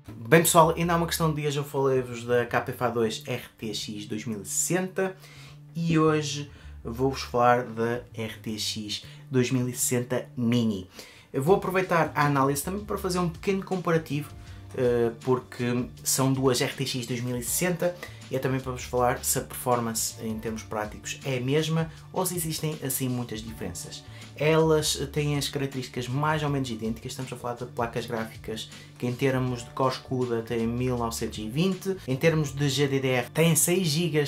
Bem pessoal, ainda há uma questão de dias eu falei-vos da KPFA2 RTX 2060 e hoje vou-vos falar da RTX 2060 Mini. Eu vou aproveitar a análise também para fazer um pequeno comparativo, porque são duas RTX 2060 e é também para vos falar se a performance em termos práticos é a mesma ou se existem assim muitas diferenças. Elas têm as características mais ou menos idênticas, estamos a falar de placas gráficas que em termos de core CUDA têm 1920, em termos de GDDR têm 6 GB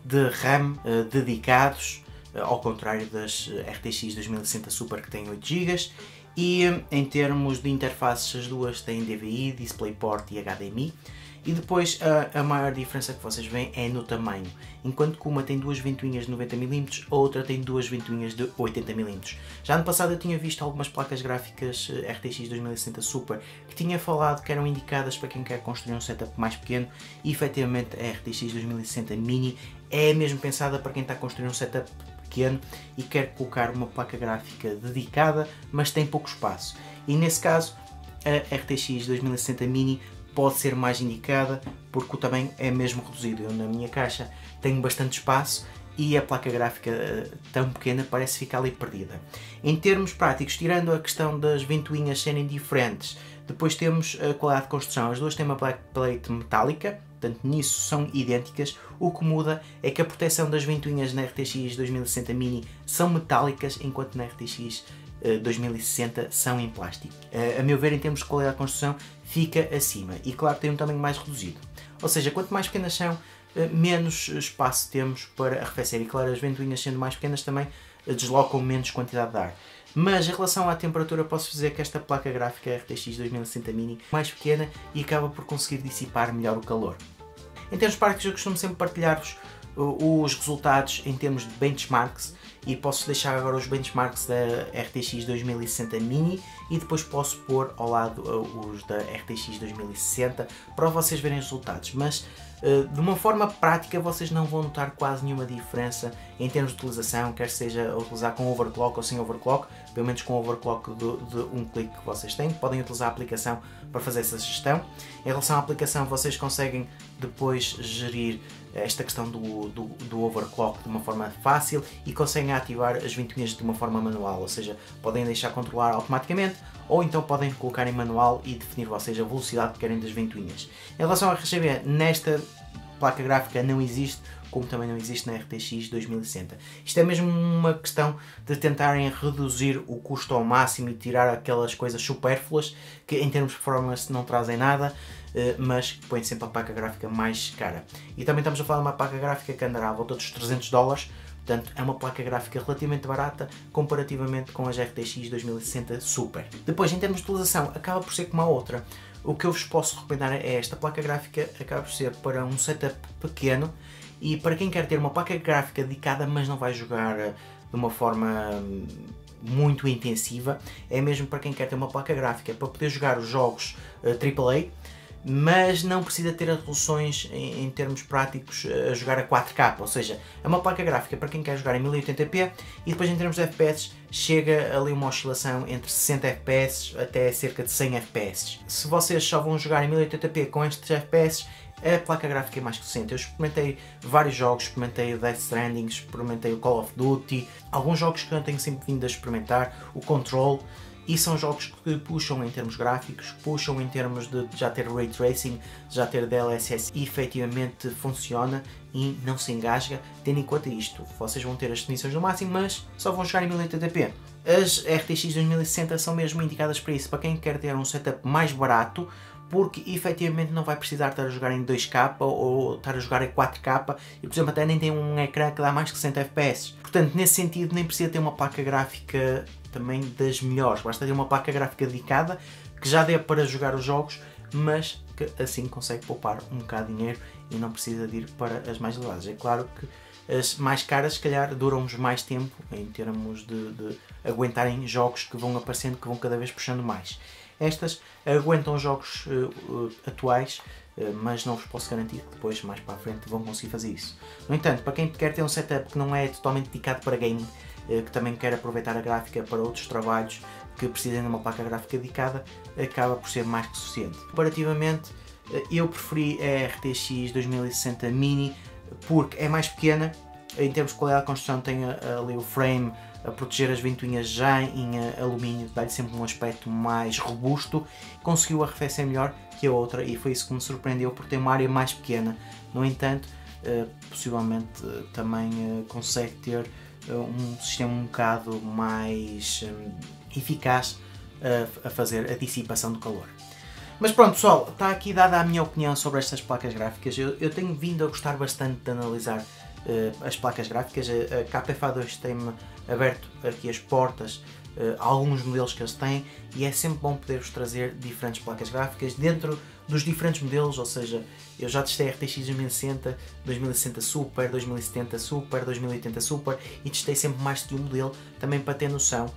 de RAM dedicados, ao contrário das RTX 2060 Super que têm 8 GB, e em termos de interfaces as duas têm DVI, DisplayPort e HDMI. E depois a maior diferença que vocês veem é no tamanho, enquanto que uma tem duas ventoinhas de 90mm, a outra tem duas ventoinhas de 80mm. Já no passado eu tinha visto algumas placas gráficas RTX 2060 Super que tinha falado que eram indicadas para quem quer construir um setup mais pequeno, e efetivamente a RTX 2060 Mini é mesmo pensada para quem está a construir um setup pequeno e quer colocar uma placa gráfica dedicada, mas tem pouco espaço. E nesse caso a RTX 2060 Mini pode ser mais indicada porque o tamanho é mesmo reduzido. Eu na minha caixa tenho bastante espaço e a placa gráfica tão pequena parece ficar ali perdida. Em termos práticos, tirando a questão das ventoinhas serem diferentes, depois temos a qualidade de construção. As duas têm uma backplate metálica, portanto nisso são idênticas. O que muda é que a proteção das ventoinhas na RTX 2060 Mini são metálicas, enquanto na RTX 2060 são em plástico. A meu ver, em termos de qualidade de construção, fica acima e claro tem um tamanho mais reduzido. Ou seja, quanto mais pequenas são, menos espaço temos para arrefecer, e claro, as ventoinhas sendo mais pequenas também deslocam menos quantidade de ar. Mas em relação à temperatura, posso dizer que esta placa gráfica RTX 2060 Mini é mais pequena e acaba por conseguir dissipar melhor o calor. Em termos práticos, eu costumo sempre partilhar-vos os resultados em termos de benchmarks, e posso deixar agora os benchmarks da RTX 2060 Mini e depois posso pôr ao lado os da RTX 2060 para vocês verem os resultados. Mas de uma forma prática vocês não vão notar quase nenhuma diferença em termos de utilização, quer seja a utilizar com overclock ou sem overclock. Pelo menos com overclock de um clique que vocês têm, podem utilizar a aplicação para fazer essa gestão. Em relação à aplicação, vocês conseguem depois gerir esta questão do overclock de uma forma fácil e conseguem ativar as ventoinhas de uma forma manual, ou seja, podem deixar controlar automaticamente ou então podem colocar em manual e definir vocês a velocidade que querem das ventoinhas. Em relação ao RGB, nesta placa gráfica não existe, como também não existe na RTX 2060. Isto é mesmo uma questão de tentarem reduzir o custo ao máximo e tirar aquelas coisas supérfluas que em termos de performance não trazem nada, mas põem sempre a placa gráfica mais cara. E também estamos a falar de uma placa gráfica que andará à volta dos $300, portanto é uma placa gráfica relativamente barata comparativamente com as RTX 2060 Super. Depois, em termos de utilização, acaba por ser como a outra. O que eu vos posso recomendar é esta placa gráfica, acaba por ser para um setup pequeno e para quem quer ter uma placa gráfica dedicada mas não vai jogar de uma forma muito intensiva. É mesmo para quem quer ter uma placa gráfica para poder jogar os jogos AAA, mas não precisa ter resoluções em termos práticos a jogar a 4K, ou seja, é uma placa gráfica para quem quer jogar em 1080p e depois em termos de FPS chega ali uma oscilação entre 60 FPS até cerca de 100 FPS. Se vocês só vão jogar em 1080p com estes FPS, a placa gráfica é mais que suficiente. Eu experimentei vários jogos, experimentei o Death Stranding, experimentei o Call of Duty, alguns jogos que eu tenho sempre vindo a experimentar, o Control, e são jogos que puxam em termos gráficos, puxam em termos de já ter Ray Tracing, já ter DLSS, e efetivamente funciona e não se engasga. Tendo em conta isto, vocês vão ter as definições no máximo, mas só vão jogar em 1080p. As RTX 2060 são mesmo indicadas para isso, para quem quer ter um setup mais barato, porque efetivamente não vai precisar estar a jogar em 2K ou estar a jogar em 4K e, por exemplo, até nem tem um ecrã que dá mais que 60 FPS. Portanto, nesse sentido, nem precisa ter uma placa gráfica também das melhores, basta ter uma placa gráfica dedicada que já dê para jogar os jogos, mas que assim consegue poupar um bocado de dinheiro e não precisa de ir para as mais elevadas. É claro que as mais caras, se calhar, duram-nos mais tempo em termos de aguentarem jogos que vão aparecendo, que vão cada vez puxando mais. Estas aguentam jogos atuais, mas não vos posso garantir que depois, mais para a frente, vão conseguir fazer isso. No entanto, para quem quer ter um setup que não é totalmente dedicado para gaming, que também quer aproveitar a gráfica para outros trabalhos que precisem de uma placa gráfica dedicada, acaba por ser mais que suficiente. Comparativamente, Eu preferi a RTX 2060 Mini porque é mais pequena, em termos de qualidade de construção tem ali o frame a proteger as ventoinhas já em alumínio, dá-lhe sempre um aspecto mais robusto, conseguiu arrefecer melhor que a outra e foi isso que me surpreendeu por ter uma área mais pequena. No entanto, possivelmente também consegue ter um sistema um bocado mais eficaz a fazer a dissipação do calor. Mas pronto pessoal, está aqui dada a minha opinião sobre estas placas gráficas. Eu tenho vindo a gostar bastante de analisar as placas gráficas. A KFA2 tem-me aberto aqui as portas a alguns modelos que eles têm e é sempre bom poder-vos trazer diferentes placas gráficas dentro dos diferentes modelos, ou seja, eu já testei a RTX 2060, 2060 Super, 2070 Super, 2080 Super e testei sempre mais de um modelo também para ter noção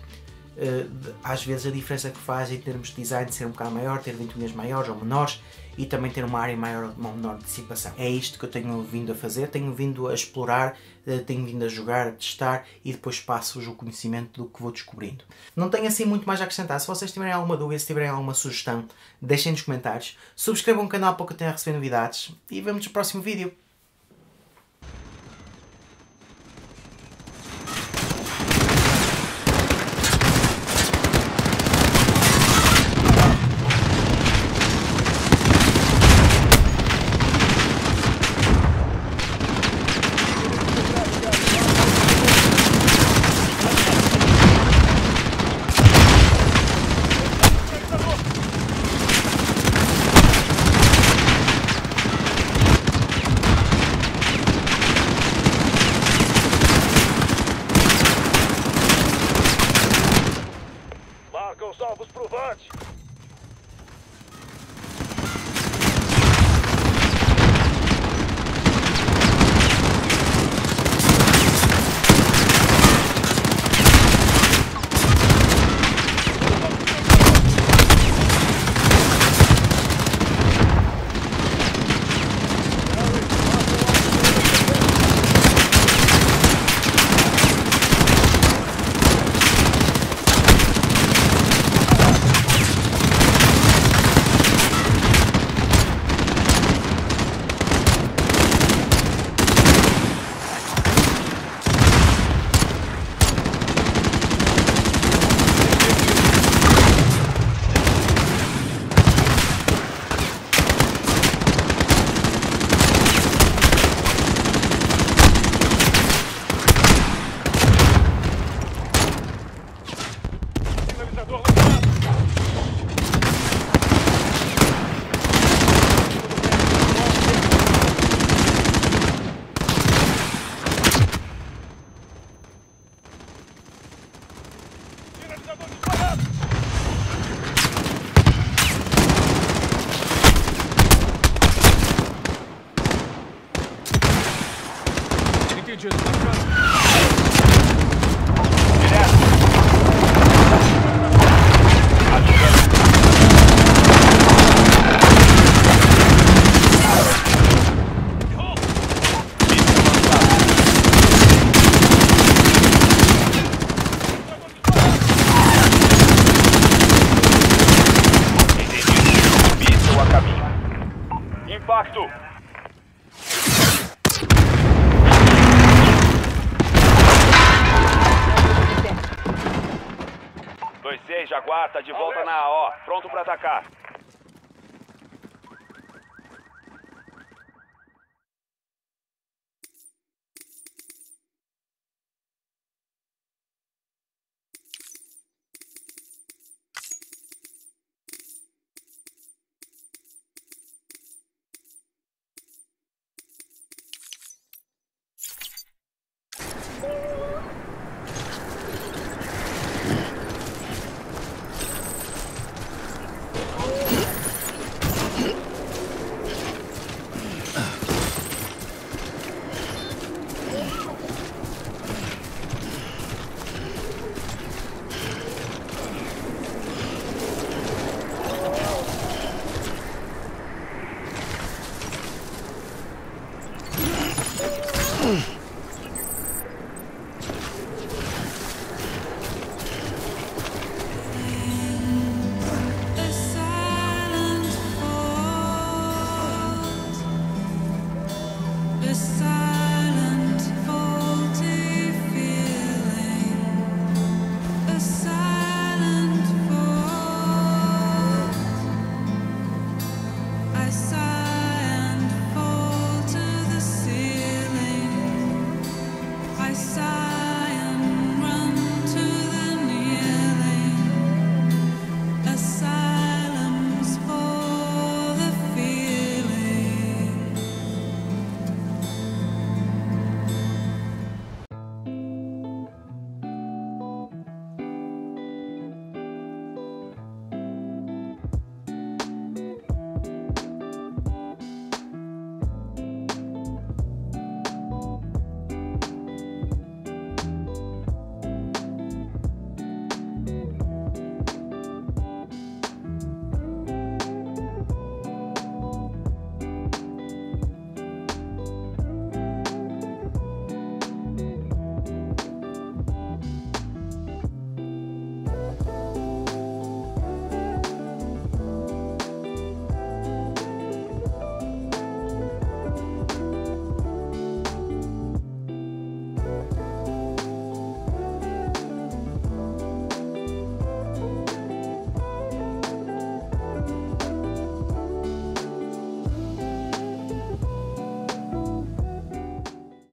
às vezes a diferença que faz em termos de design de ser um bocado maior, ter ventoinhas maiores ou menores e também ter uma área maior, uma menor dissipação. É isto que eu tenho vindo a fazer, tenho vindo a explorar, tenho vindo a jogar, a testar e depois passo-vos o conhecimento do que vou descobrindo. Não tenho assim muito mais a acrescentar. Se vocês tiverem alguma dúvida, se tiverem alguma sugestão, deixem nos comentários, subscrevam o canal para que eu tenha a receber novidades e vemos no próximo vídeo. Marcam salvos pro Vante. Entendido, impacto! 2-6, Jaguar, tá de volta na AO, pronto pra atacar.